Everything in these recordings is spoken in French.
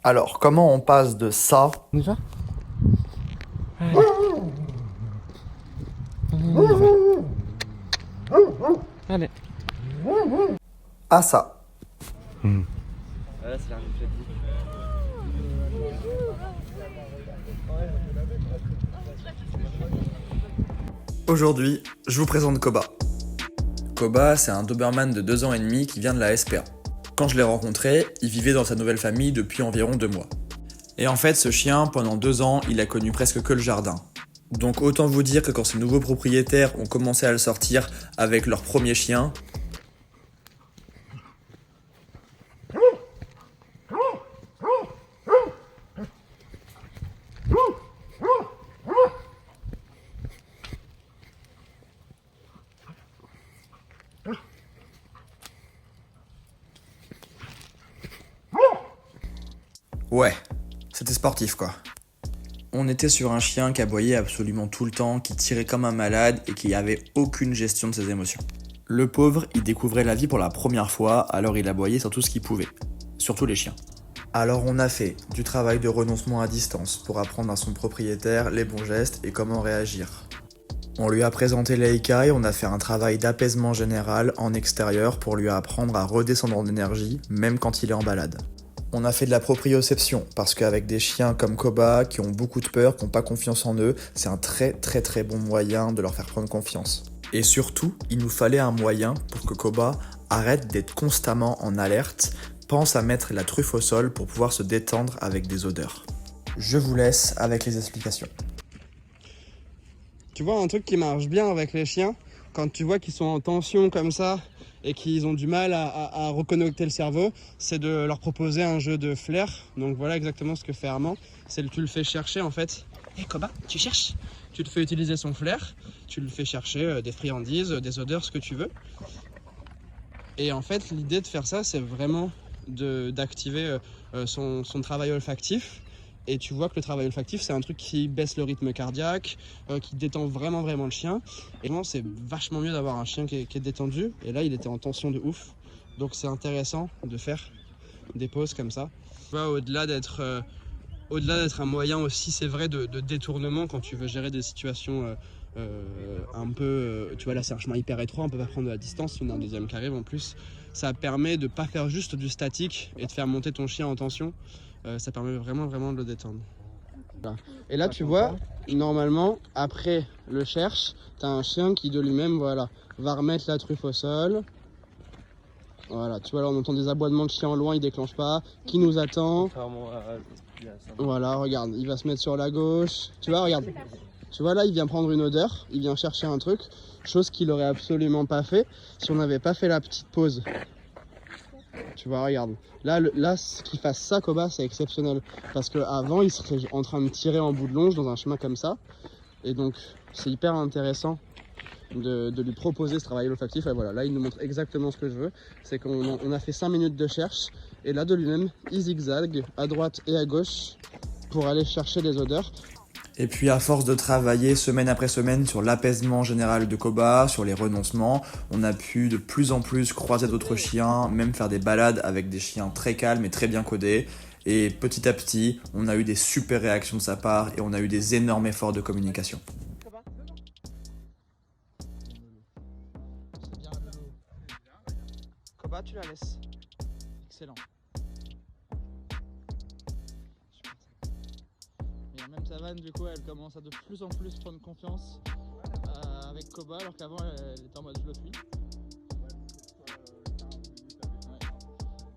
Alors, comment on passe de ça On y va? Allez. à ça? Voilà, c'est l'arrivée de Aujourd'hui, je vous présente Koba. Koba, c'est un Doberman de 2 ans et demi qui vient de la SPA. Quand je l'ai rencontré, il vivait dans sa nouvelle famille depuis environ 2 mois. Et en fait, ce chien, pendant 2 ans, il a connu presque que le jardin. Donc autant vous dire que quand ses nouveaux propriétaires ont commencé à le sortir avec leur premier chien, ouais, c'était sportif quoi. On était sur un chien qui aboyait absolument tout le temps, qui tirait comme un malade et qui avait aucune gestion de ses émotions. Le pauvre, il découvrait la vie pour la première fois, alors il aboyait sur tout ce qu'il pouvait. Surtout les chiens. Alors on a fait du travail de renoncement à distance pour apprendre à son propriétaire les bons gestes et comment réagir. On lui a présenté Leica et on a fait un travail d'apaisement général en extérieur pour lui apprendre à redescendre en énergie, même quand il est en balade. On a fait de la proprioception, parce qu'avec des chiens comme Koba, qui ont beaucoup de peur, qui n'ont pas confiance en eux, c'est un très bon moyen de leur faire prendre confiance. Et surtout, il nous fallait un moyen pour que Koba arrête d'être constamment en alerte, pense à mettre la truffe au sol pour pouvoir se détendre avec des odeurs. Je vous laisse avec les explications. Tu vois, un truc qui marche bien avec les chiens, quand tu vois qu'ils sont en tension comme ça et qu'ils ont du mal à reconnecter le cerveau, c'est de leur proposer un jeu de flair. Donc voilà exactement ce que fait Armand. Tu le fais chercher en fait. Hé Koba, tu cherches. Tu te fais utiliser son flair, tu le fais chercher des friandises, des odeurs, ce que tu veux. Et en fait, l'idée de faire ça, c'est vraiment d'activer son travail olfactif. Et tu vois que le travail olfactif, c'est un truc qui baisse le rythme cardiaque, qui détend vraiment le chien. Et vraiment, c'est vachement mieux d'avoir un chien qui est détendu. Et là, il était en tension de ouf. Donc c'est intéressant de faire des pauses comme ça. Tu vois, au-delà d'être un moyen aussi, c'est vrai, de détournement quand tu veux gérer des situations un peu... tu vois, là, c'est un chemin hyper étroit, on peut pas prendre de la distance, on a un deuxième qui arrive en plus. Ça permet de pas faire juste du statique et de faire monter ton chien en tension. Ça permet vraiment de le détendre. Voilà. Et là, tu vois, normalement, après le cherche, tu as un chien qui de lui-même, voilà, va remettre la truffe au sol. Voilà, tu vois, là, on entend des aboiements de chiens en loin, il déclenche pas. Qui nous attend? Voilà, regarde, il va se mettre sur la gauche. Tu vois, regarde. Tu vois, là, il vient prendre une odeur, il vient chercher un truc, chose qu'il aurait absolument pas fait si on n'avait pas fait la petite pause. Tu vois, regarde. Là, qu'il fasse ça, Koba, c'est exceptionnel. Parce qu'avant, il serait en train de tirer en bout de longe dans un chemin comme ça. Et donc, c'est hyper intéressant de lui proposer ce travail olfactif. Et voilà, là, il nous montre exactement ce que je veux. C'est qu'on a fait 5 minutes de cherche. Et là, de lui-même, il zigzague à droite et à gauche pour aller chercher des odeurs. Et puis à force de travailler semaine après semaine sur l'apaisement général de Koba, sur les renoncements, on a pu de plus en plus croiser d'autres chiens, même faire des balades avec des chiens très calmes et très bien codés. Et petit à petit, on a eu des super réactions de sa part et on a eu des énormes efforts de communication. Koba, tu la laisses. Excellent. Et même Savane, du coup, elle commence à de plus en plus prendre confiance avec Koba, alors qu'avant, elle était en mode je le fuis. Ouais.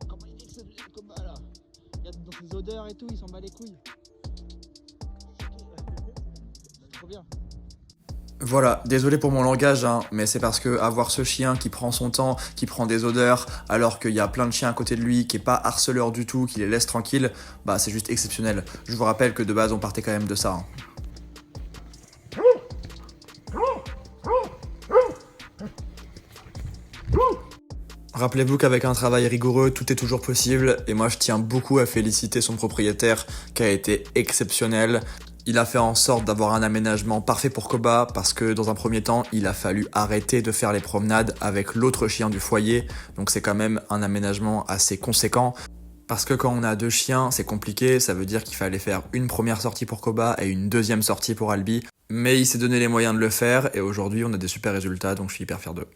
Comment il est que Koba là? Regarde dans ses odeurs et tout, il s'en bat les couilles. C'est trop bien. Voilà, désolé pour mon langage, mais c'est parce que avoir ce chien qui prend son temps, qui prend des odeurs, alors qu'il y a plein de chiens à côté de lui, qui est pas harceleur du tout, qui les laisse tranquilles, bah c'est juste exceptionnel. Je vous rappelle que de base on partait quand même de ça. Rappelez-vous qu'avec un travail rigoureux, tout est toujours possible, et moi je tiens beaucoup à féliciter son propriétaire, qui a été exceptionnel. Il a fait en sorte d'avoir un aménagement parfait pour Koba, parce que dans un premier temps, il a fallu arrêter de faire les promenades avec l'autre chien du foyer, donc c'est quand même un aménagement assez conséquent. Parce que quand on a 2 chiens, c'est compliqué, ça veut dire qu'il fallait faire une première sortie pour Koba et une deuxième sortie pour Albi. Mais il s'est donné les moyens de le faire et aujourd'hui on a des super résultats, donc je suis hyper fier d'eux.